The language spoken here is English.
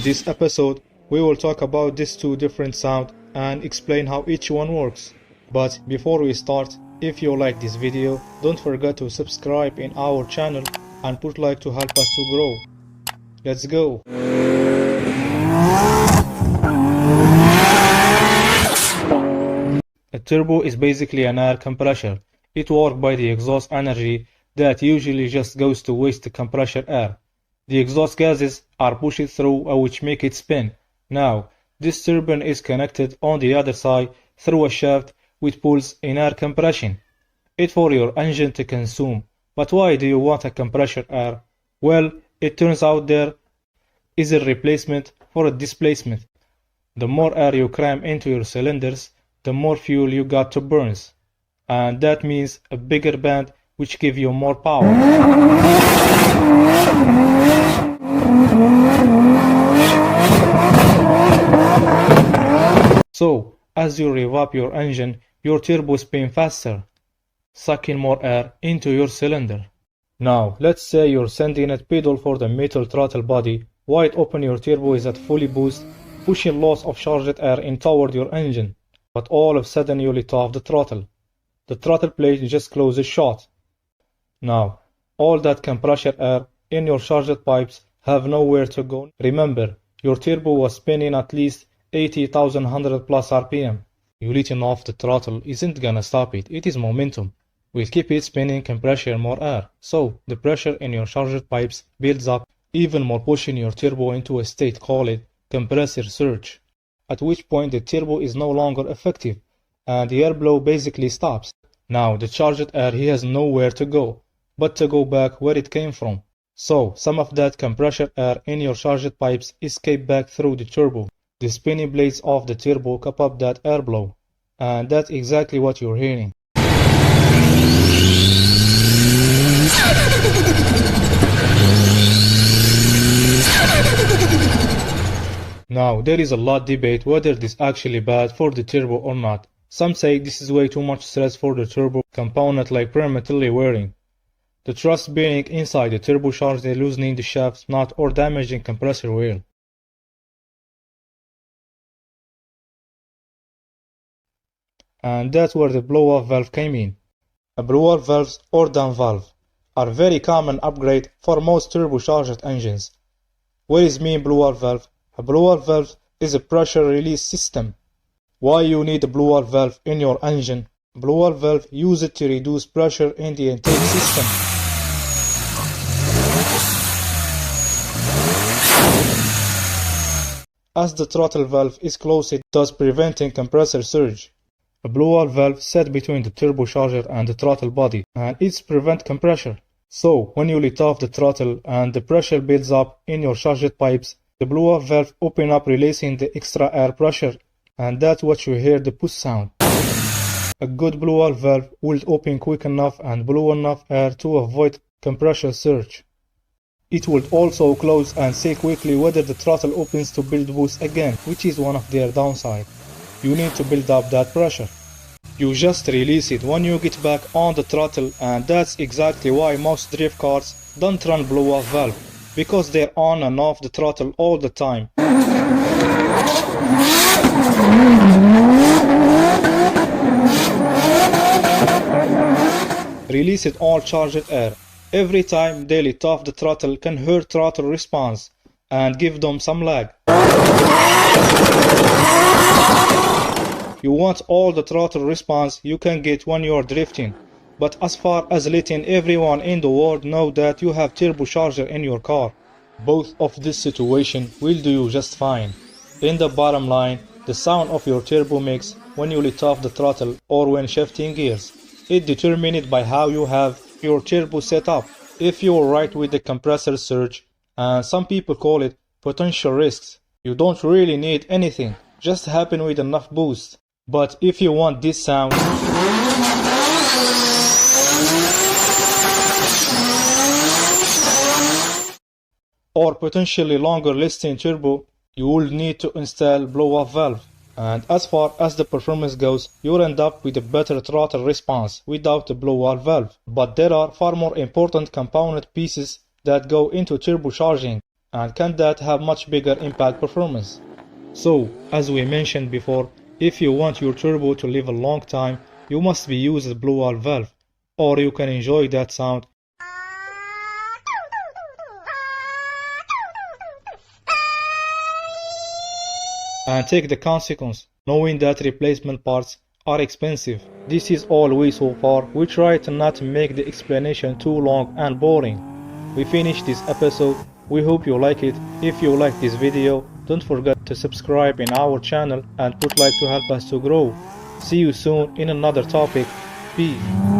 this episode, we will talk about these two different sounds and explain how each one works. But before we start, if you like this video, don't forget to subscribe in our channel and put like to help us to grow. Let's go! A turbo is basically an air compressor. It works by the exhaust energy that usually just goes to waste the compressor air. The exhaust gases are pushed through which make it spin. Now, this turbine is connected on the other side through a shaft which pulls in air compression. It's for your engine to consume. But why do you want a compressor air? Well, it turns out there is a replacement for a displacement. The more air you cram into your cylinders, the more fuel you got to burn. And that means a bigger band which give you more power. So, as you rev up your engine, your turbo spins faster, sucking more air into your cylinder. Now, let's say you're sending a pedal for the metal throttle body, wide open your turbo is at fully boost, pushing lots of charged air in toward your engine. But all of a sudden you let off the throttle. The throttle plate just closes shut. Now, all that compressor air in your charged pipes have nowhere to go. Remember, your turbo was spinning at least 80,100 plus RPM. You letting off the throttle isn't gonna stop it, it is momentum. Will keep it spinning, compressor more air. So, the pressure in your charged pipes builds up even more, pushing your turbo into a state called compressor surge. At which point the turbo is no longer effective and the airflow basically stops. Now the charged air has nowhere to go but to go back where it came from. So some of that compressor air in your charged pipes escape back through the turbo. The spinning blades of the turbo cap up that airflow, and that's exactly what you're hearing. Now, there is a lot debate whether this actually bad for the turbo or not. Some say this is way too much stress for the turbo component like prematurely wearing. The thrust bearing inside the turbocharger loosening the shaft nut or damaging compressor wheel. And that's where the blow-off valve came in. A blow-off valves or dam valve are very common upgrade for most turbocharged engines. What is mean blow-off valve? A blow-off valve is a pressure release system. Why you need a blow-off valve in your engine? Blow-off valve use it to reduce pressure in the intake system. As the throttle valve is closed, thus preventing compressor surge. A blow-off valve set between the turbocharger and the throttle body, and it's prevent compression. So, when you let off the throttle and the pressure builds up in your charged pipes, the blow-off valve open up releasing the extra air pressure, and that's what you hear the push sound. A good blow-off valve will open quick enough and blow enough air to avoid compressor surge. It will also close and say quickly whether the throttle opens to build boost again, which is one of their downsides. You need to build up that pressure. You just release it when you get back on the throttle, and that's exactly why most drift cars don't run blow-off valve, because they're on and off the throttle all the time. Release it all charged air. Every time they let off the throttle can hurt throttle response and give them some lag. You want all the throttle response you can get when you are drifting. But as far as letting everyone in the world know that you have turbocharger in your car, both of this situation will do you just fine. In the bottom line, the sound of your turbo mix when you let off the throttle or when shifting gears. It's determined by how you have your turbo set up. If you are right with the compressor surge, and some people call it potential risks, you don't really need anything, just happen with enough boost. But if you want this sound, or potentially longer lasting turbo, you will need to install blow-off valve. And as far as the performance goes, you'll end up with a better throttle response without the blow-off valve. But there are far more important component pieces that go into turbocharging, and can that have much bigger impact performance? So, as we mentioned before, if you want your turbo to live a long time, you must be using blue wall valve, or you can enjoy that sound and take the consequence, knowing that replacement parts are expensive. This is all so far. We try to not make the explanation too long and boring. We finished this episode. We hope you like it. If you like this video, don't forget to subscribe in our channel and put like to help us to grow. See you soon in another topic. Peace.